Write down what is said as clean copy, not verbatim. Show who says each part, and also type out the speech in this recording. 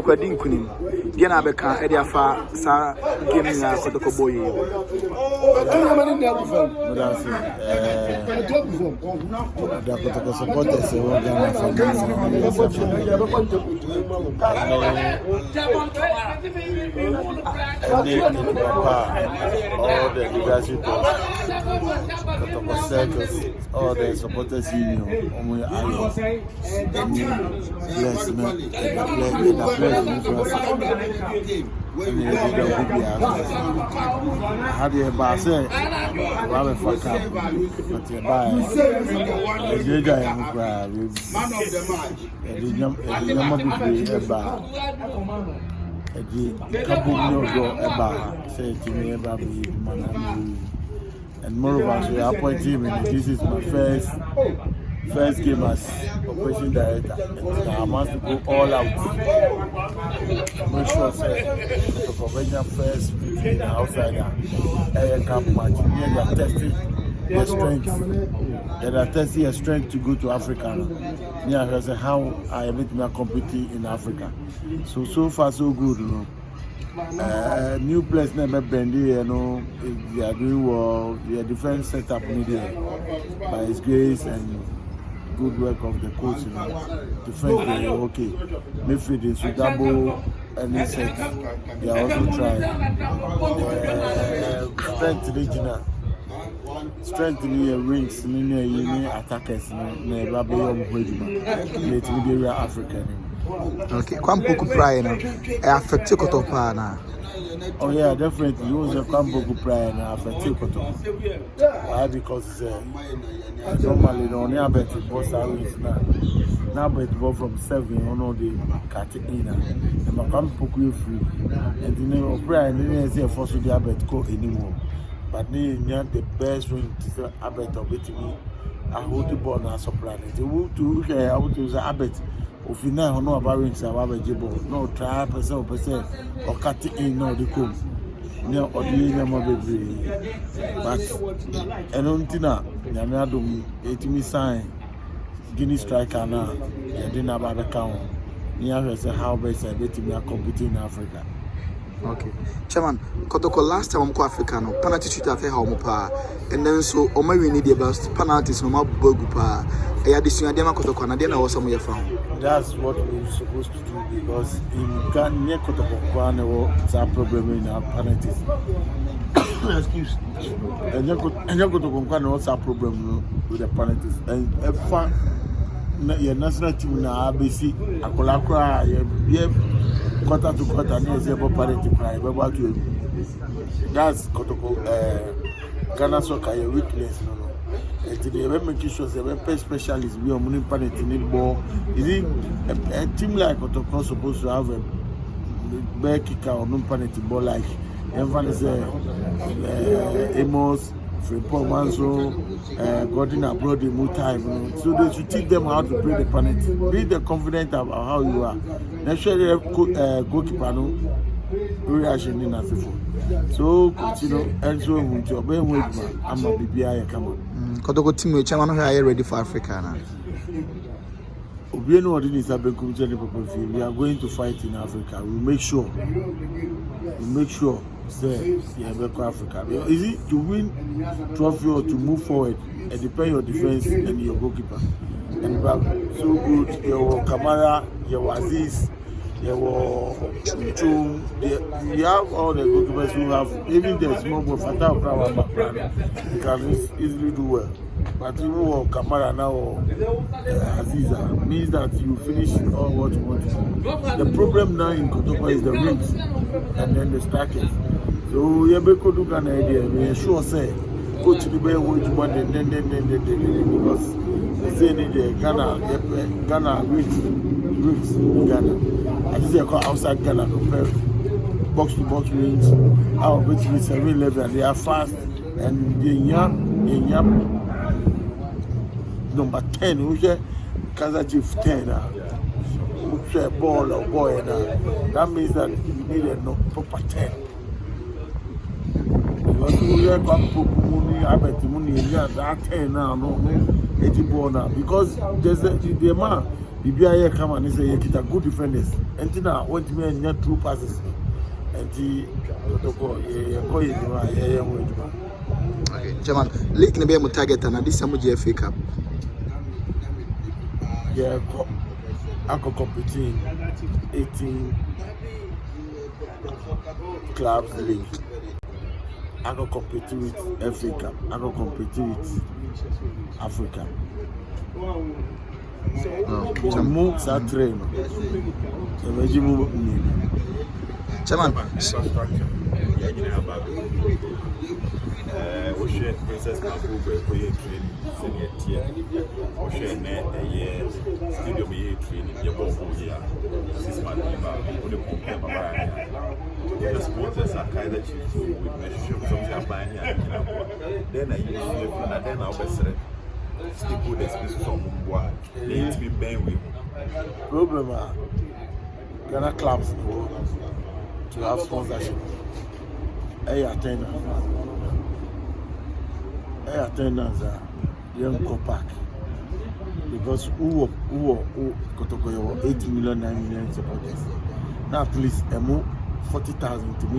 Speaker 1: Kwadin kunim. Dia na beka e dia fa sa game na Kotoko boy.
Speaker 2: The Kotoko supporters who Ghana all the leadership of Kotoko circles, all the supporters union, had a bass, rather fuck up, but you buy a and moreover, so I appoint him, and this is my first game as operation director. And I must go all out. Make sure to Pennsylvania first between outsider air camp match. They are testing their strength. They are testing their strength to go to Africa. Yeah, say how I am able to compete in Africa. So far so good, you know. New players never bend here, you know. They are doing well. They are different setup media by His grace and good work of the coach. You know. Defense they are okay. Midfield is double any set. They are also trying. Strength regional. Strength in the rings, in the attackers, in the Rabbi African.
Speaker 1: Okay, Kwampoku Pride affect Kotoko na.
Speaker 2: Oh yeah, definitely. He was a Kwampoku Pride and affect Kotoko. Why? Because normally the only bet boss is now bet ball from 7 on the Katina. And my Kwampoku free. And the name of Pride, and then force the bet go anymore. But they need the best way to abet of it. I hold the ball now supply it. They will do here. I would use a abet. If you know about rings, I have a jibble. No, try percent or cut it in no the cool. No, or the number baby. But I don't think that Yamiadum 80 sign Guinea striker now. I didn't have a count. Near say how best I bet me competing in Africa.
Speaker 1: Okay. Chairman, Kotoko last time I'm go Africa no penalty shooter fe how mo pa. And then so o ma win the best penalties no ma bogu pa. E ya disua dem Kotoko na dem na wo some ye fa.
Speaker 2: That's what we're supposed to do because in Ghana Kotoko kwane wo some problem in our penalties. Excuse. And Kotoko kwane wo some problem with the penalties. And if your national team na ABC akolakra ye quarter to quarter near zero parity cry. That's Kotoko Ghana soccer your weakness. No. And today we make sure the specialists we are money parity need ball. Is it a team like Kotoko supposed to have a back kicker or non penalty ball like everyone say Amos, Frimpong Manso, Gordon abroad in more time. So they should teach them how to play the penalty. Be the confident about how you are. Naturally, goalkeeper no reaction in Africa. So continue and so on. To obey with I'm a BBI come on.
Speaker 1: Kotoko team we chairman are you ready for Africa now?
Speaker 2: We are going to fight in Africa. We make sure. Say, yeah, Africa. Is it to win trophy or to move forward? It depends your defense and your goalkeeper. And so good. Your Kamara, your Aziz, your Chum. We have all the goalkeepers who have even the small boy Fatah you can easily do well. But even with Kamara now or Aziza means that you finish all what you want to do. The problem now in Kotoko is the rings and then the strikers. So we have to do an idea. We sure say go to the way we want then because they say the Ghana rings in Ghana. I just say outside Ghana compare box to box rings. Our which is 7-11 and they are fast and the young number 10, which is Chief 10 which is ball or boy that means that you need a proper 10. Because we have that 10 now, no 80 ball now. Because there's the man Bibia come and say you get good defenders. And now want me and true passes. And the Kotoko,
Speaker 1: Okay, Chairman, league ne be mo target and this some GFA Cup.
Speaker 2: Yeah, I could compete in 18 clubs league. I could compete with FA Cup. I could compete with Africa. Chairman,
Speaker 3: Oshé Princess Mabubu training senior tier. Oshé stadium training here. 6 months only compare the sponsors are kind of cheap with measure something buying here. Then I use it and then I'll be stakeholders business on Mumbai. They need to be bang with
Speaker 2: problem Ghana clubs to have sponsorship. Attendance young Kopak because who Kotoko 8 million 9 million supporters now please 40,000 to me.